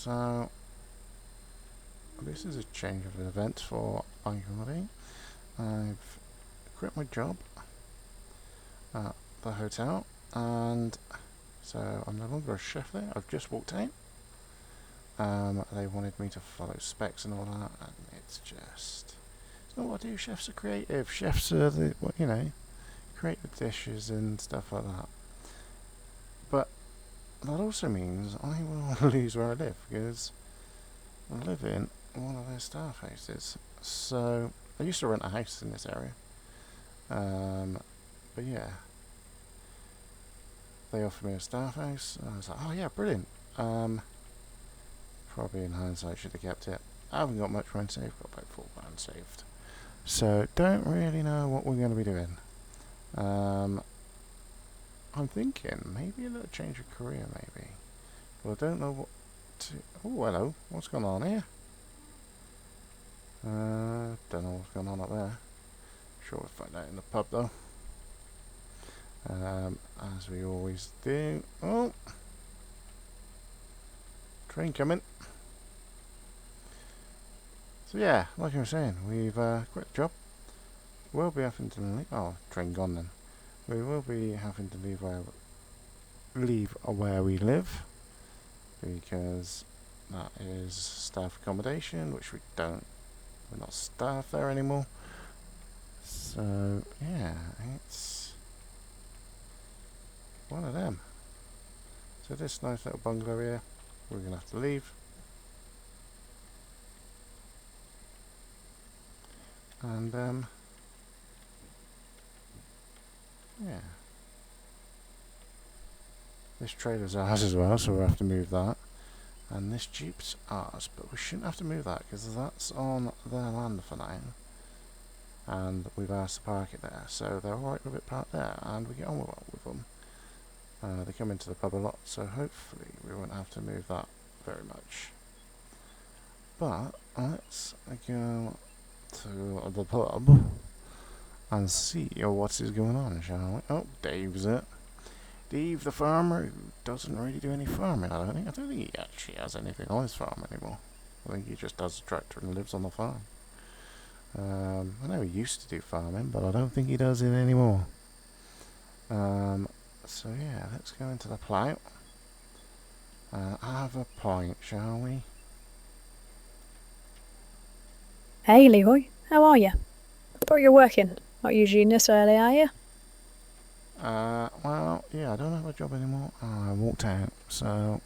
So this is a change of events for everybody. I've quit my job at the hotel, and so I'm no longer a chef there. I've just walked out. They wanted me to follow specs and all that, and it's not what I do. Chefs are creative. Chefs are create the dishes and stuff like that. But that also means I will lose where I live, because I live in one of their staff houses. So I used to rent a house in this area, but yeah, they offered me a staff house, and I was like, oh yeah, brilliant. Probably in hindsight should have kept it. I haven't got much rent saved, got about £4 saved. So don't really know what we're going to be doing. I'm thinking maybe a little change of career, maybe. But I don't know what to... Oh, hello. What's going on here? Don't know what's going on up there. Sure we'll find out in the pub, though. As we always do. Oh! Train coming. So yeah, like I was saying, we've quit the job. We'll be having to leave. Oh, train gone then. We will be having to leave where we live, because that is staff accommodation, which we're not staff there anymore. So yeah, it's one of them. So this nice little bungalow here, we're gonna have to leave. And yeah. This trailer's ours as well, so we'll have to move that. And this Jeep's ours, but we shouldn't have to move that because that's on their land for now. And we've asked to park it there, so they're alright with it parked there, and we get on well with them. They come into the pub a lot, so hopefully we won't have to move that very much. But let's go to the pub and see what is going on, shall we? Oh, Dave's it. Dave the farmer, who doesn't really do any farming, I don't think he actually has anything on his farm anymore. I think he just does a tractor and lives on the farm. I know he used to do farming, but I don't think he does it anymore. So yeah, let's go into the plough and have a pint, shall we? Hey Leroy, how are you? I thought you're working. Not usually in this early, are you? Well, yeah, I don't have a job anymore. I walked out, so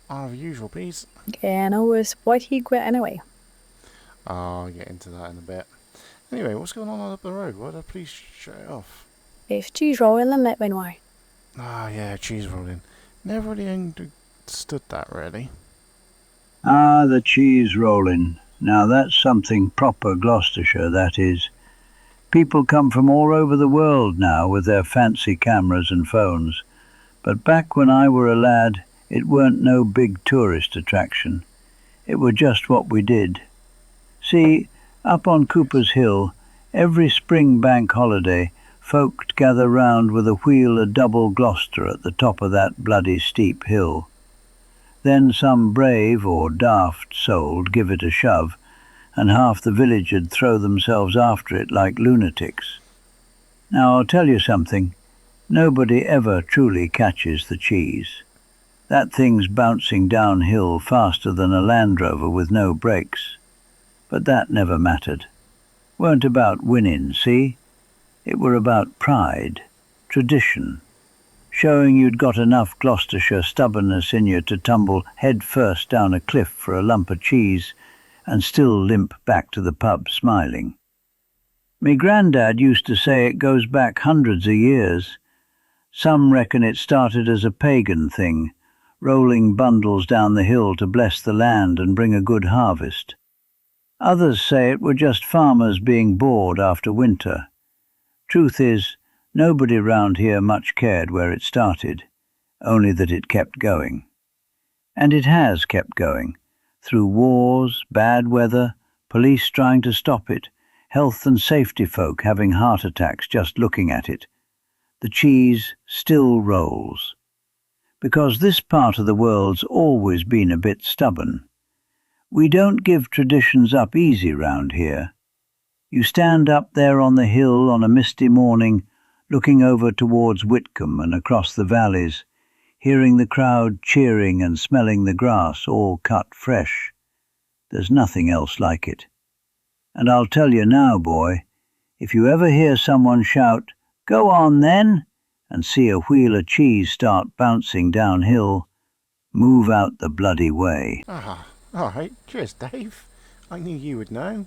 I have usual, please. Yeah, no, it's what he quit anyway. I'll get into that in a bit. Anyway, what's going on up the road? Why did the police shut it off? If cheese rolling, then let me know. Ah, yeah, cheese rolling. Never really understood that, really. Ah, the cheese rolling. Now that's something proper Gloucestershire, that is. People come from all over the world now with their fancy cameras and phones. But back when I were a lad, it weren't no big tourist attraction. It were just what we did. See, up on Cooper's Hill, every spring bank holiday, folk gather round with a wheel of double Gloucester at the top of that bloody steep hill. Then some brave or daft soul'd give it a shove, and half the village would throw themselves after it like lunatics. Now I'll tell you something, nobody ever truly catches the cheese. That thing's bouncing downhill faster than a Land Rover with no brakes. But that never mattered. Weren't about winning, see? It were about pride, tradition, showing you'd got enough Gloucestershire stubbornness in you to tumble head first down a cliff for a lump of cheese and still limp back to the pub smiling. Me grandad used to say it goes back hundreds of years. Some reckon it started as a pagan thing, rolling bundles down the hill to bless the land and bring a good harvest. Others say it were just farmers being bored after winter. Truth is, nobody round here much cared where it started, only that it kept going. And it has kept going, through wars, bad weather, police trying to stop it, health and safety folk having heart attacks just looking at it. The cheese still rolls. because this part of the world's always been a bit stubborn. We don't give traditions up easy round here. You stand up there on the hill on a misty morning, looking over towards Witcombe and across the valleys, hearing the crowd cheering and smelling the grass all cut fresh. There's nothing else like it. And I'll tell you now, boy, if you ever hear someone shout, "Go on then," and see a wheel of cheese start bouncing downhill, move out the bloody way. Ah, alright. Cheers, Dave. I knew you would know.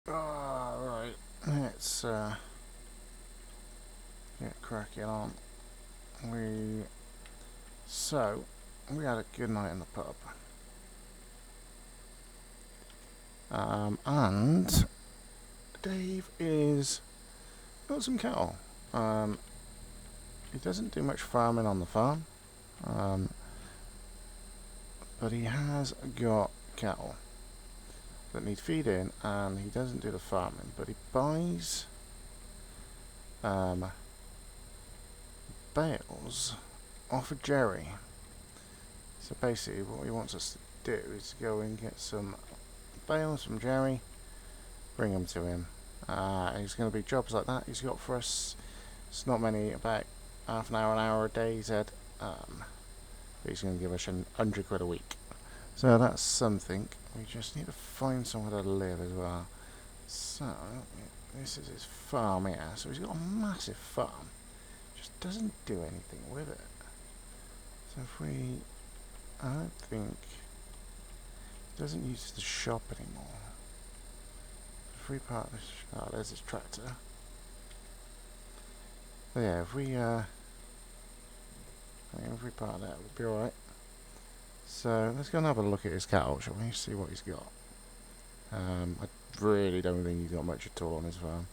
Alright, let's get cracking on. We had a good night in the pub. And Dave is got some cattle. He doesn't do much farming on the farm, but he has got cattle that need feeding, and he doesn't do the farming, but he buys bales off of Jerry. So basically what he wants us to do is go and get some bales from Jerry, bring them to him. He's going to be jobs like that he's got for us. It's not many, about half an hour a day, he said. But he's going to give us £100 a week. So that's something. We just need to find somewhere to live as well. So this is his farm here. So he's got a massive farm. Just doesn't do anything with it. So if we, I don't think, he doesn't use the shop anymore. If we park this, oh, there's his tractor. But yeah, if we park that, we'll be alright. So let's go and have a look at his cattle, shall we? See what he's got. I really don't think he's got much at all on his farm.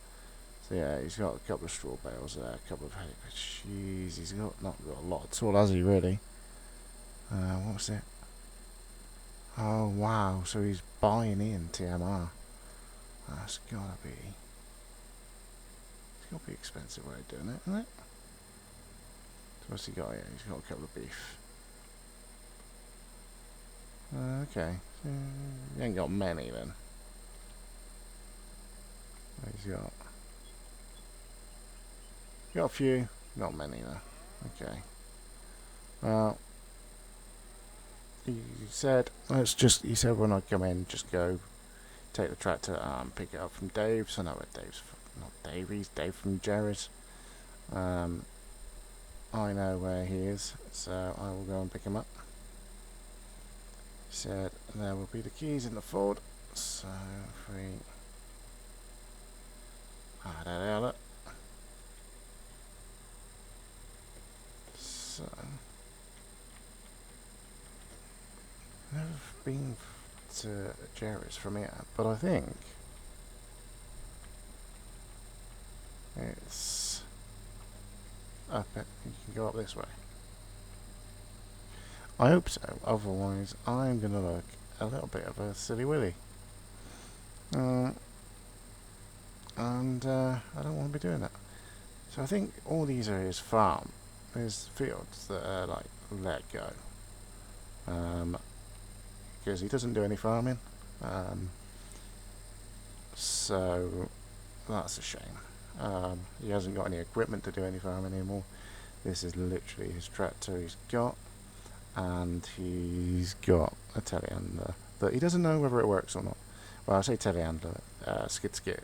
So yeah, he's got a couple of straw bales there, a couple of hay. Jeez, he's not got a lot at all, has he really? What was it? Oh wow, so he's buying in TMR. That's gotta be... It's gotta be an expensive way of doing it, isn't it? So what's he got here? He's got a couple of beef. Okay, so he ain't got many then. He's got a few, not many though. Okay. Well, he said he said when I come in, just go take the tractor and pick it up from Dave. So I know where Dave's from. Not Dave, he's Dave from Jerry's. I know where he is, so I will go and pick him up. He said there will be the keys in the Ford. So if we... there they are, look. So... I've never been to Jerry's from here, but I think it's up it. You can go up this way. I hope so, otherwise I'm going to look a little bit of a silly willy. And I don't want to be doing that. So I think all these are his farm. There's fields that are like let go. Because he doesn't do any farming. So that's a shame. He hasn't got any equipment to do any farming anymore. This is literally his tractor he's got. And he's got a telehandler that he doesn't know whether it works or not. Well, I say telehandler, skid skid.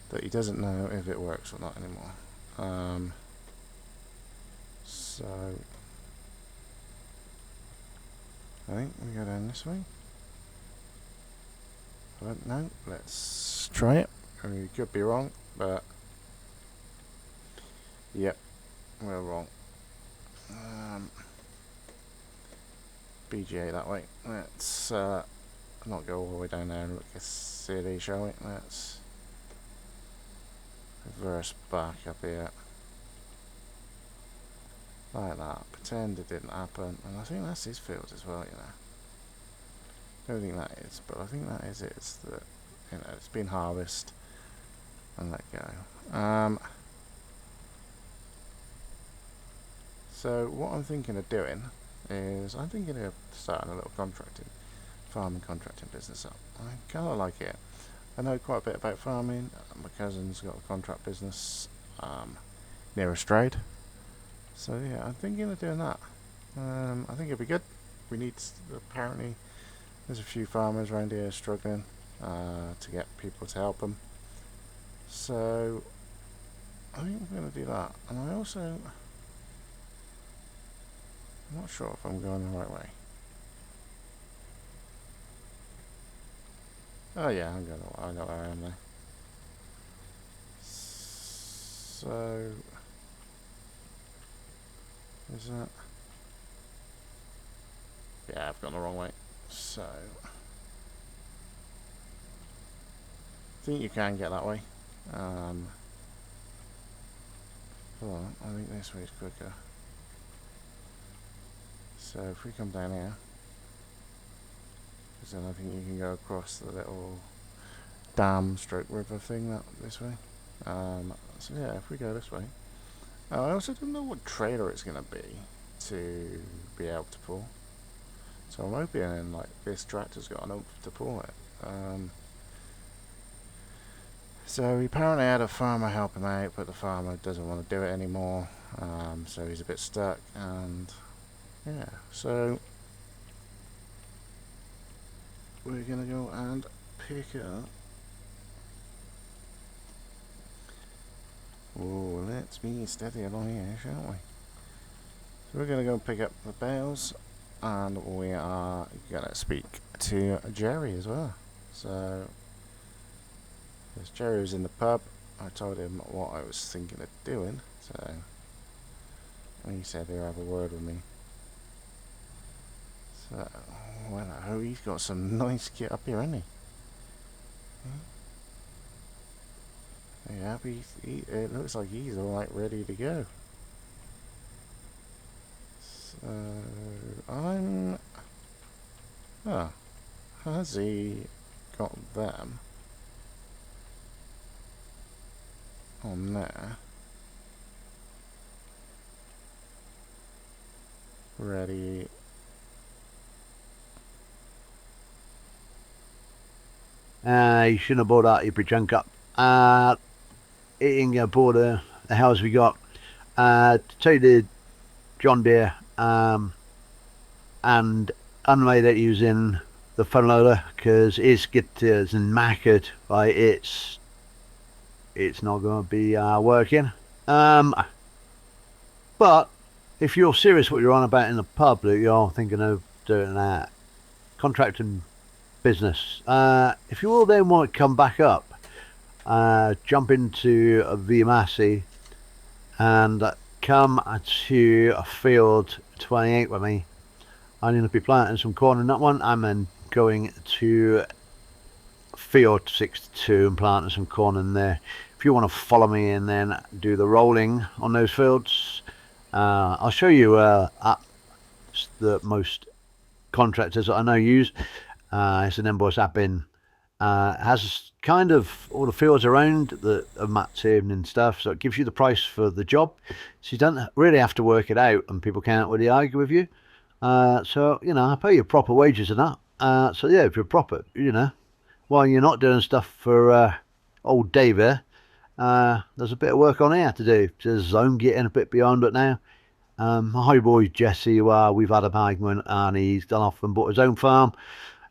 But he doesn't know if it works or not anymore. So I think we go down this way. I don't know. Let's try it. I mean, we could be wrong, but yep, we're wrong. BGA that way. Let's not go all the way down there and look at silly, shall we? Let's reverse back up here. Like that. Pretend it didn't happen. And I think that's his field as well, you know. Don't think that is, but I think that is it. It's that, you know, it's been harvested and let go. So what I'm thinking of doing is I'm thinking of starting a little farming contracting business up. I kind of like it. I know quite a bit about farming. My cousin's got a contract business near a trade. So yeah, I'm thinking of doing that. I think it'd be good. We need, apparently, there's a few farmers around here struggling to get people to help them. So I think we're going to do that. And I also, I'm not sure if I'm going the right way. Oh yeah, I know where I am now. So is that? Yeah, I've gone the wrong way. So I think you can get that way. Hold on, I think this way is quicker. So if we come down here, because then I think you can go across the little dam stroke river thing this way. So yeah, if we go this way. I also don't know what trailer it's going to be able to pull. So I'm hoping like this tractor's got enough to pull it. So he apparently had a farmer help him out, but the farmer doesn't want to do it anymore. So he's a bit stuck, and yeah. So we're gonna go and pick up. Oh, let's be steady along here, shan't we? So we're gonna go pick up the bales, and we are gonna speak to Jerry as well. So, as Jerry was in the pub, I told him what I was thinking of doing. So, and he said he'll have a word with me. So, well, I hope he's got some nice kit up here, hasn't he? Yeah, it looks like he's all like ready to go. So I'm. Oh, has he got them on there? Ready. You shouldn't have bought that, you junk up. Eating aboard the hell's we got. To tell you the John Deere, and unmade it using the front loader because it's getters and knackered. Right, it's not going to be working. But if you're serious what you're on about in the pub, that you're thinking of doing that contracting business, if you all then want to come back up, jump into a Viamasi and come to a field 28 with me. I'm going to be planting some corn in that one. I'm then going to field 62 and planting some corn in there. If you want to follow me and then do the rolling on those fields, I'll show you the most contractors that I know use. It's an invoice app in. Has kind of all the fields around that are mapped in and stuff, so it gives you the price for the job, so you don't really have to work it out and people can't really argue with you. So you know, I pay you proper wages and that. So yeah, if you're proper, you know, while you're not doing stuff for old Dave here, there's a bit of work on here to do. There's I'm getting a bit beyond it now. My boy Jesse, we've had a argument and he's done off and bought his own farm.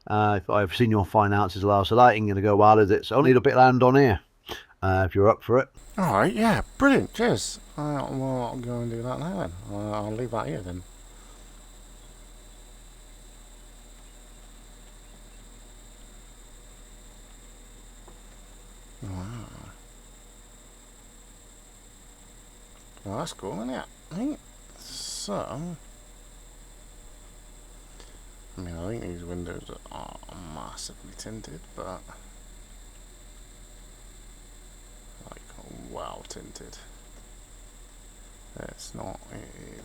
I've seen your finances last so that ain't going to go well with it, so I'll need a bit of land on here if you're up for it. Alright, yeah, brilliant, cheers. Well, I'll go and do that now then. I'll leave that here then. Wow. Well, that's cool, isn't it? Right. So, I mean, I think these windows are massively tinted, but like wow tinted. It's not. It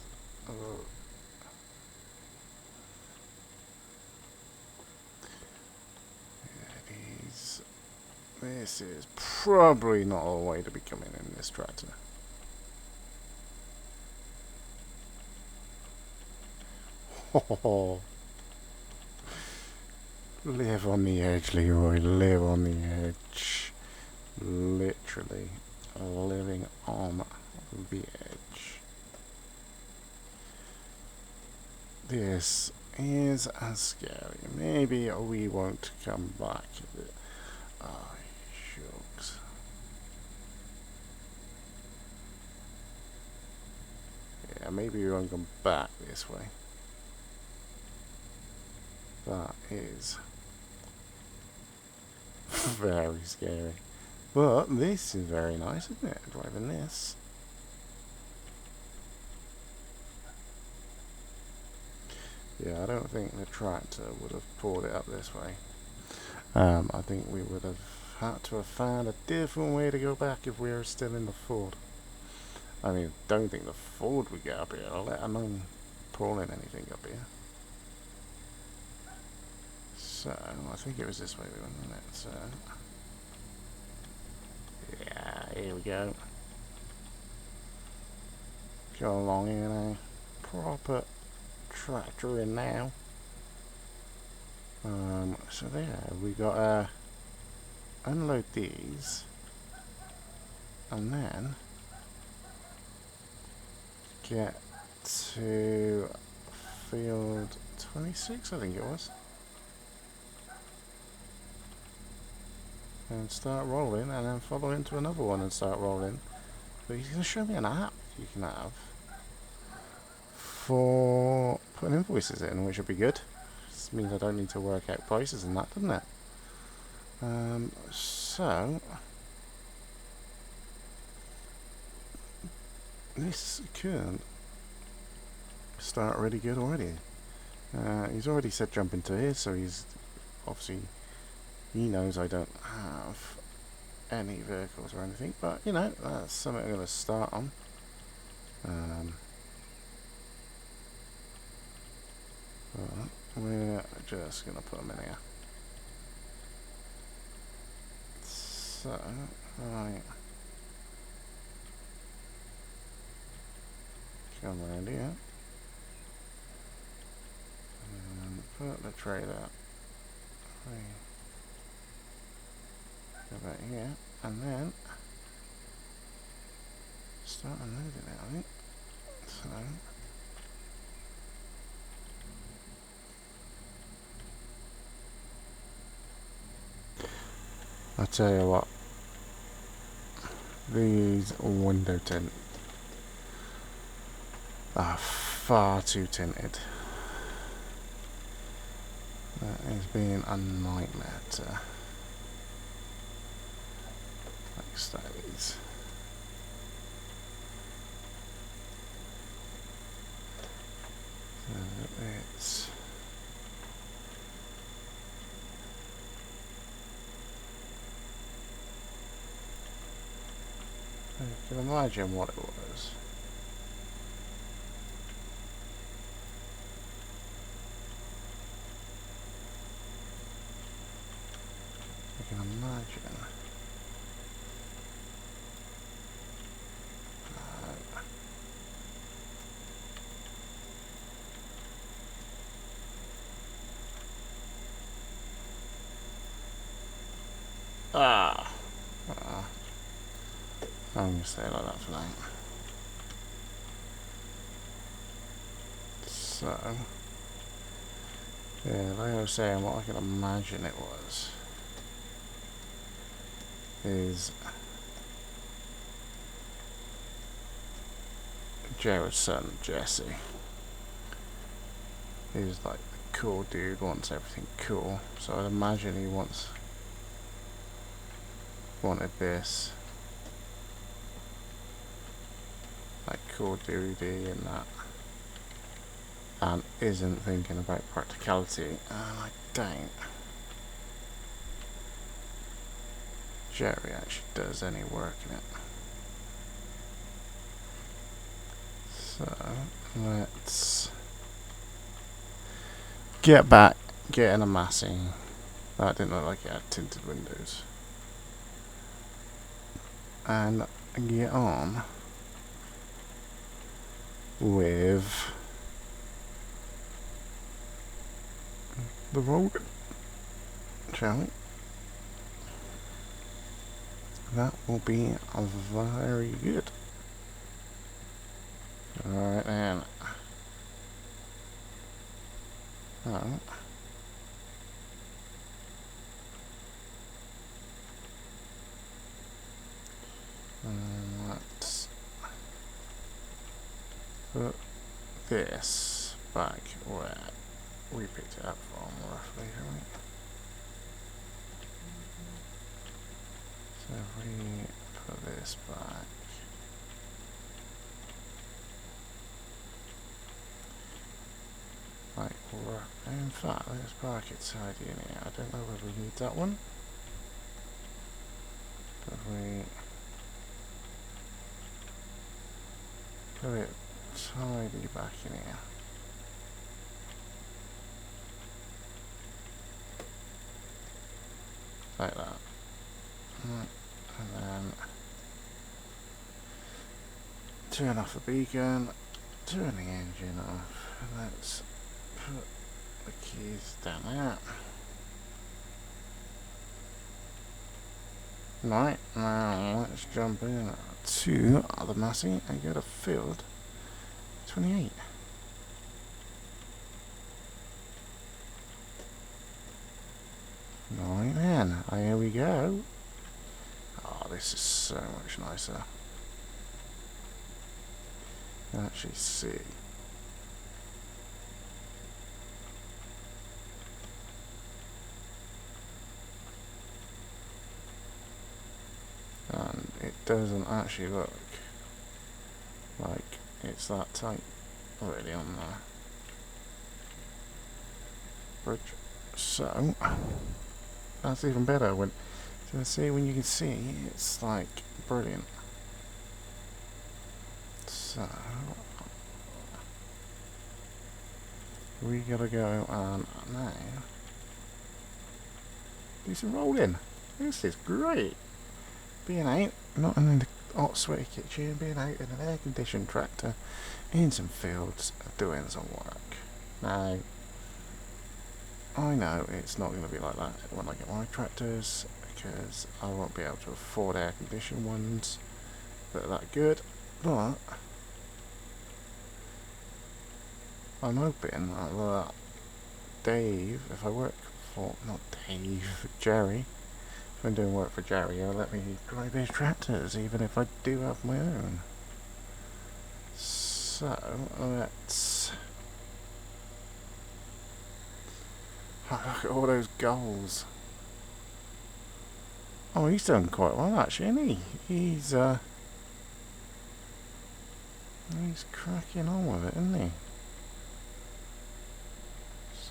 is. This is probably not a way to be coming in this tractor. Live on the edge, Leroy. Live on the edge. Literally living on the edge. This is scary. Maybe we won't come back. Oh, shucks. Yeah, maybe we won't come back this way. That is very scary. But this is very nice, isn't it? Driving this. Yeah, I don't think the tractor would have pulled it up this way. I think we would have had to have found a different way to go back if we were still in the Ford. I mean, don't think the Ford would get up here, let alone pulling anything up here. So, I think it was this way we went, wasn't it? So, yeah, here we go. Go along here now. Proper tractor in now. So there, we got unload these, and then get to field 26, I think it was, and start rolling, and then follow into another one and start rolling. But he's going to show me an app you can have for putting invoices in, which would be good. This means I don't need to work out prices and that, doesn't it? So this could start really good already. He's already said jump into his, so he's obviously, he knows I don't have any vehicles or anything, but you know, that's something I'm going to start on. We're just going to put them in here. So, right. Come around here. And put the trailer. Go back here. And then start unloading it, I think. So, I tell you what, these window tint are far too tinted. That is being a nightmare to extract these. So it's I can imagine what it was. I can imagine. I'm going to stay like that for now. So, yeah, like I was saying, what I can imagine it was is Jared's son, Jesse, is like the cool dude, wants everything cool, so I'd imagine he wanted this, like cool duty and that, and isn't thinking about practicality, and I don't. Jerry actually does any work in it. So let's get back, get an amassing. That didn't look like it had tinted windows. And get on the road, shall we? That will be very good. Alright then. Oh. Let's put this back where we picked it up from, roughly, shall we? So if we put this back, like, in fact, let's park it tidy in here. I don't know whether we need that one. But if we put it tidy back in here. Like that. And then turn off the beacon, turn the engine off, and let's put the keys down there. Right, now let's jump in to the Massey and go to field 28. Right then, here we go. Oh, this is so much nicer. You can actually see. And it doesn't actually look like it's that tight really on the bridge. So that's even better when when you can see it's like brilliant. So we gotta go and now do some rolling. This is great. Being out, not in the hot sweaty kitchen, being out in an air conditioned tractor in some fields doing some work. Now I know it's not going to be like that when I get my tractors, because I won't be able to afford air conditioned ones that are that good, but I'm hoping that Dave, if I work for, not Dave, Jerry, if I'm doing work for Jerry, he'll let me drive his tractors even if I do have my own. So let's look at all those goals. Oh, he's done quite well actually, isn't he? He's cracking on with it, isn't he?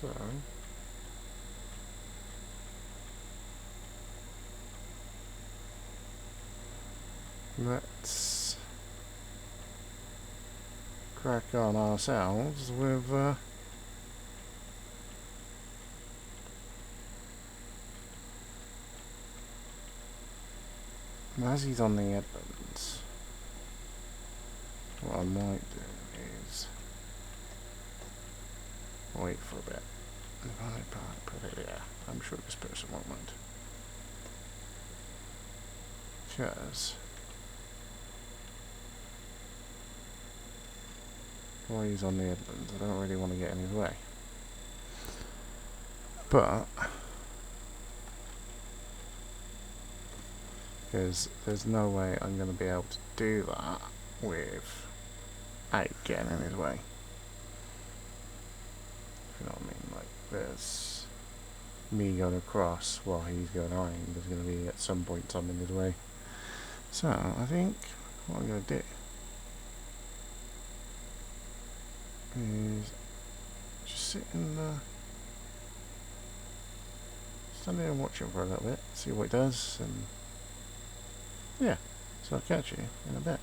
So let's crack on ourselves with as he's on the Edmonds. What I might do is wait for a bit. If I put it here, I'm sure this person won't mind. Because while he's on the Edmonds, I don't really want to get in his way. But because there's no way I'm going to be able to do that without getting in his way. If you know what I mean, like there's me going across while he's going around, there's going to be at some point something in his way. So I think what I'm going to do is just sit in the stand there and watch him for a little bit, see what he does, and yeah, so I'll catch you in a bit.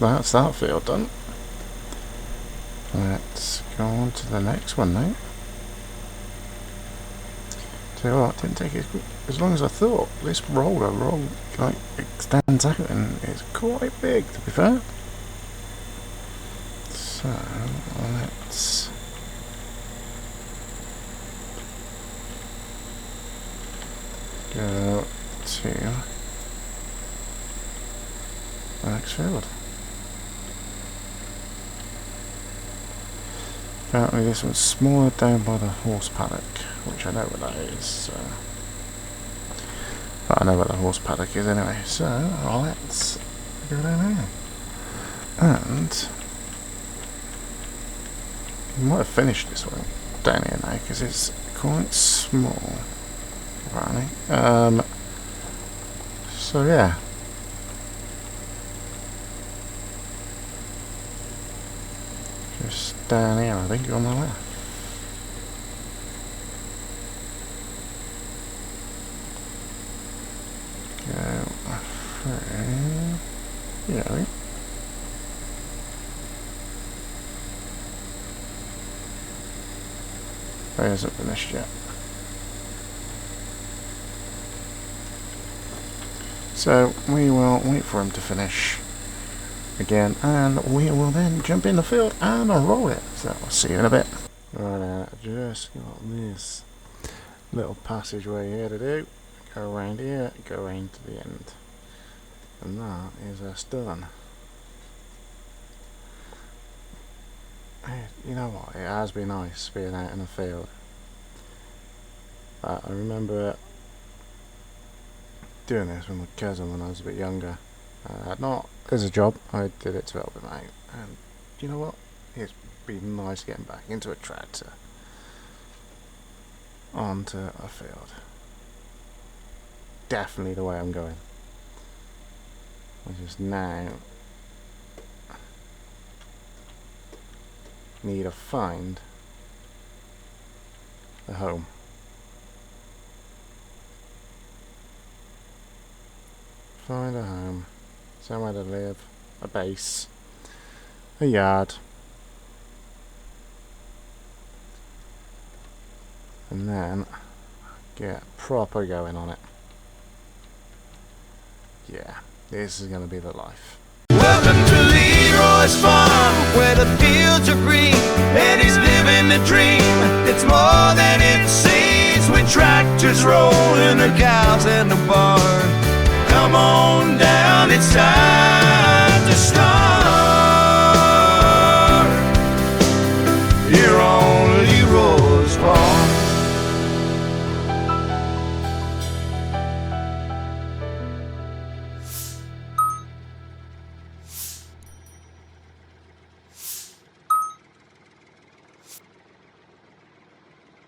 that's that field done. Let's go on to the next one now. Tell you what, it didn't take as long as I thought. This roller like extends out and it's quite big, to be fair. So let's go to the next field. Apparently this one's smaller down by the horse paddock, which I know where that is. But I know where the horse paddock is anyway, so let's go down here. And I might have finished this one down here now, because it's quite small, apparently. So yeah. Just down here, I think, on the left. Go through. Yeah, I think. It hasn't finished yet. So we will wait for him to finish again, and we will then jump in the field and roll it. So I'll see you in a bit. Right, just got this little passageway here to do. Go around here, go around to the end, and that is us done. You know what, it has been nice being out in the field. I remember doing this with my cousin when I was a bit younger. Not as a job, I did it to help him out. And you know what, it's been nice getting back into a tractor, onto a field. Definitely the way I'm going. I just now need to find a home. Find a home, somewhere to live, a base, a yard, and then get proper going on it. Yeah, this is going to be the life. Welcome to Leroy's farm, where the fields are green, and he's living the dream. It's more than it seems when tractors roll and the cows in the barn. Come on down